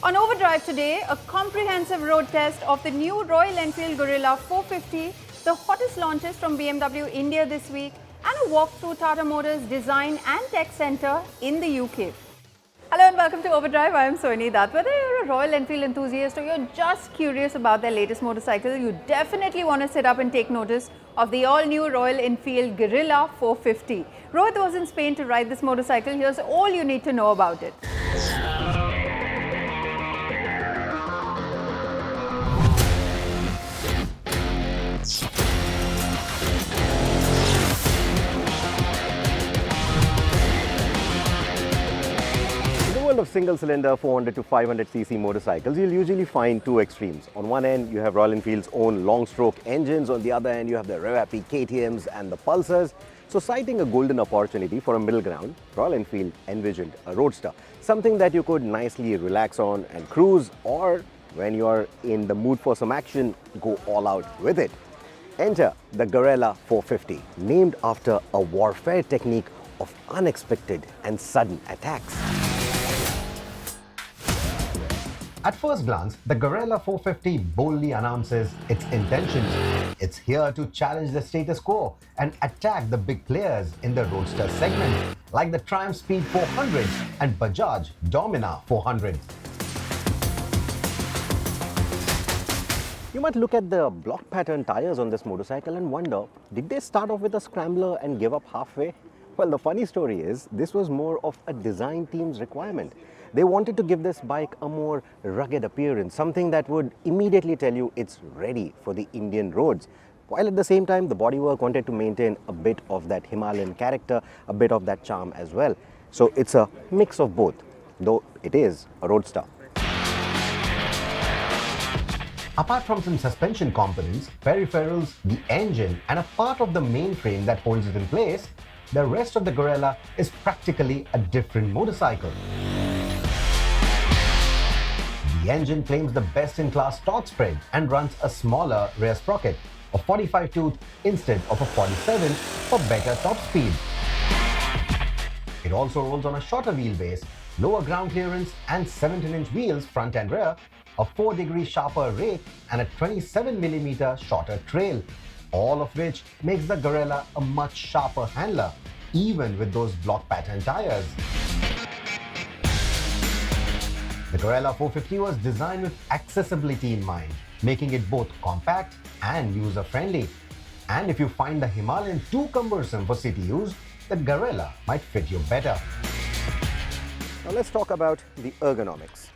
On Overdrive today, a comprehensive road test of the new Royal Enfield Guerilla 450, the hottest launches from BMW India this week, and a walk through Tata Motors Design and Tech Centre in the UK. Hello and welcome to Overdrive. I am Soini Dutt. Whether you're a Royal Enfield enthusiast or you're just curious about their latest motorcycle, you definitely want to sit up and take notice of the all-new Royal Enfield Guerilla 450. Rohit was in Spain to ride this motorcycle. Here's all you need to know about it. Of single-cylinder 400 to 500cc motorcycles, you'll usually find two extremes. On one end, you have Royal Enfield's own long-stroke engines. On the other end, you have the rev-happy KTMs and the Pulsars. So, citing a golden opportunity for a middle ground, Royal Enfield envisioned a Roadster, something that you could nicely relax on and cruise, or when you're in the mood for some action, go all out with it. Enter the Guerilla 450, named after a warfare technique of unexpected and sudden attacks. At first glance, the Guerilla 450 boldly announces its intentions. It's here to challenge the status quo and attack the big players in the Roadster segment, like the Triumph Speed 400 and Bajaj Dominar 400. You might look at the block pattern tires on this motorcycle and wonder, did they start off with a scrambler and give up halfway? Well, the funny story is, this was more of a design team's requirement. They wanted to give this bike a more rugged appearance, something that would immediately tell you it's ready for the Indian roads. While at the same time, the bodywork wanted to maintain a bit of that Himalayan character, a bit of that charm as well. So it's a mix of both, though it is a Roadster. Apart from some suspension components, peripherals, the engine, and a part of the main frame that holds it in place, the rest of the Guerilla is practically a different motorcycle. The engine claims the best-in-class torque spread and runs a smaller rear sprocket, a 45 tooth instead of a 47 for better top speed. It also rolls on a shorter wheelbase, lower ground clearance and 17-inch wheels front and rear, a 4-degree sharper rake and a 27mm shorter trail, all of which makes the Guerilla a much sharper handler, even with those block pattern tires. The Guerilla 450 was designed with accessibility in mind, making it both compact and user-friendly. And if you find the Himalayan too cumbersome for city use, the Guerilla might fit you better. Now let's talk about the ergonomics.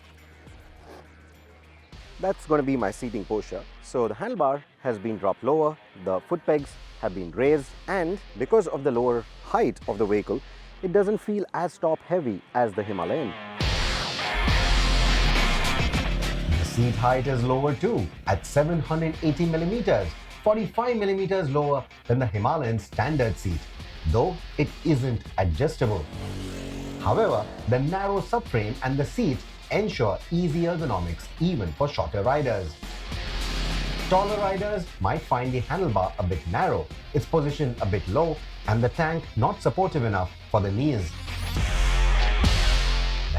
That's going to be my seating posture. So the handlebar has been dropped lower, the foot pegs have been raised, and because of the lower height of the vehicle, it doesn't feel as top heavy as the Himalayan. Seat height is lower too, at 780mm, 45mm lower than the Himalayan standard seat, though it isn't adjustable. However, the narrow subframe and the seat ensure easy ergonomics even for shorter riders. Taller riders might find the handlebar a bit narrow, its position a bit low, and the tank not supportive enough for the knees.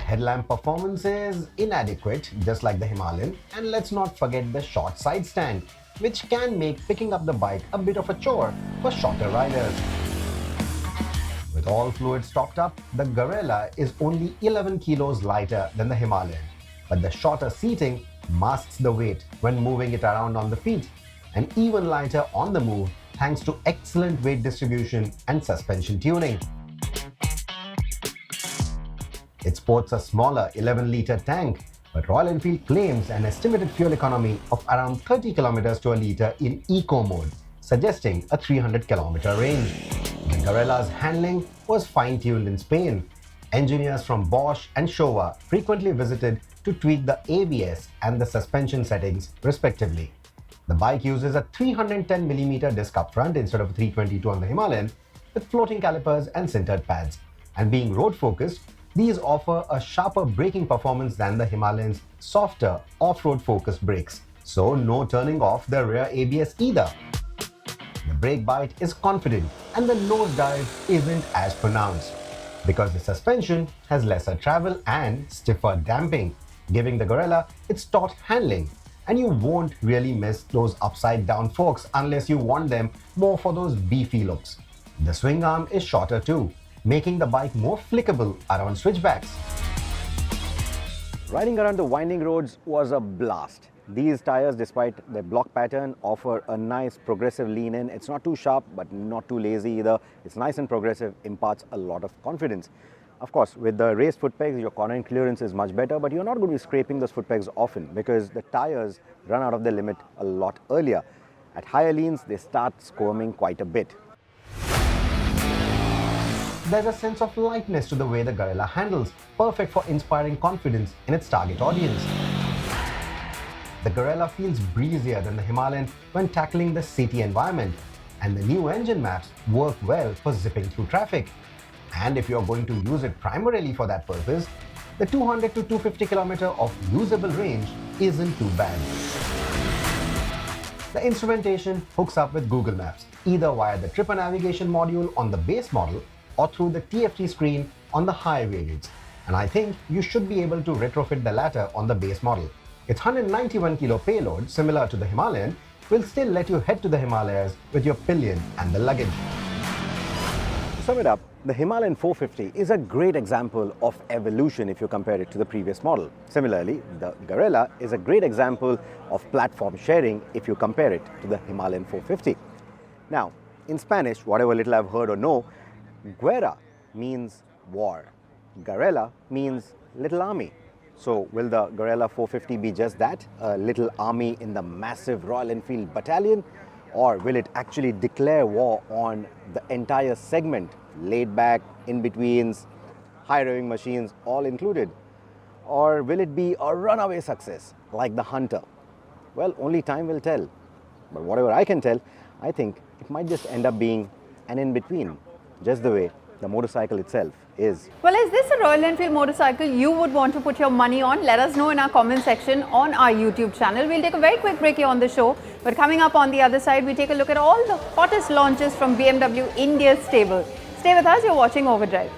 Headlamp performance is inadequate, just like the Himalayan, and let's not forget the short side stand, which can make picking up the bike a bit of a chore for shorter riders. With all fluids topped up, the Guerilla is only 11 kilos lighter than the Himalayan, but the shorter seating masks the weight when moving it around on the feet, and even lighter on the move thanks to excellent weight distribution and suspension tuning. It sports a smaller 11-litre tank, but Royal Enfield claims an estimated fuel economy of around 30 km to a litre in eco mode, suggesting a 300-km range. The Guerilla's handling was fine-tuned in Spain. Engineers from Bosch and Showa frequently visited to tweak the ABS and the suspension settings respectively. The bike uses a 310mm disc up front instead of a 322 on the Himalayan, with floating calipers and sintered pads, and being road-focused, these offer a sharper braking performance than the Himalayan's softer off-road focused brakes, so no turning off the rear ABS either. The brake bite is confident and the nosedive isn't as pronounced because the suspension has lesser travel and stiffer damping. giving the Guerilla its taut handling. And you won't really miss those upside-down forks unless you want them more for those beefy looks. The swing arm is shorter too, making the bike more flickable around switchbacks. Riding around the winding roads was a blast. These tires, despite their block pattern, offer a nice progressive lean in. It's not too sharp, but not too lazy either. It's nice and progressive, imparts a lot of confidence. Of course, with the raised foot pegs, your cornering clearance is much better, but you're not going to be scraping those foot pegs often because the tires run out of their limit a lot earlier. At higher leans, they start squirming quite a bit. There's a sense of lightness to the way the Guerilla handles, perfect for inspiring confidence in its target audience. The Guerilla feels breezier than the Himalayan when tackling the city environment, and the new engine maps work well for zipping through traffic. And if you're going to use it primarily for that purpose, the 200 to 250 km of usable range isn't too bad. The instrumentation hooks up with Google Maps, either via the Tripper navigation module on the base model or through the TFT screen on the high variants. And I think you should be able to retrofit the latter on the base model. Its 191 kilo payload, similar to the Himalayan, will still let you head to the Himalayas with your pillion and the luggage. To sum it up, the Himalayan 450 is a great example of evolution if you compare it to the previous model. Similarly, the Guerilla is a great example of platform sharing if you compare it to the Himalayan 450. Now, in Spanish, whatever little I've heard or know, Guerra means war. Guerilla means little army. So will the Guerilla 450 be just that, a little army in the massive Royal Enfield battalion? Or will it actually declare war on the entire segment, laid back, in-betweens, high-revving machines, all included? Or will it be a runaway success like the Hunter? Well, only time will tell. But whatever I can tell, I think it might just end up being an in-between, just the way the motorcycle itself is. Well, is this a Royal Enfield motorcycle you would want to put your money on? Let us know in our comment section on our YouTube channel. We'll take a very quick break here on the show, but coming up on the other side, we take a look at all the hottest launches from BMW India's stable. Stay with us, you're watching Overdrive.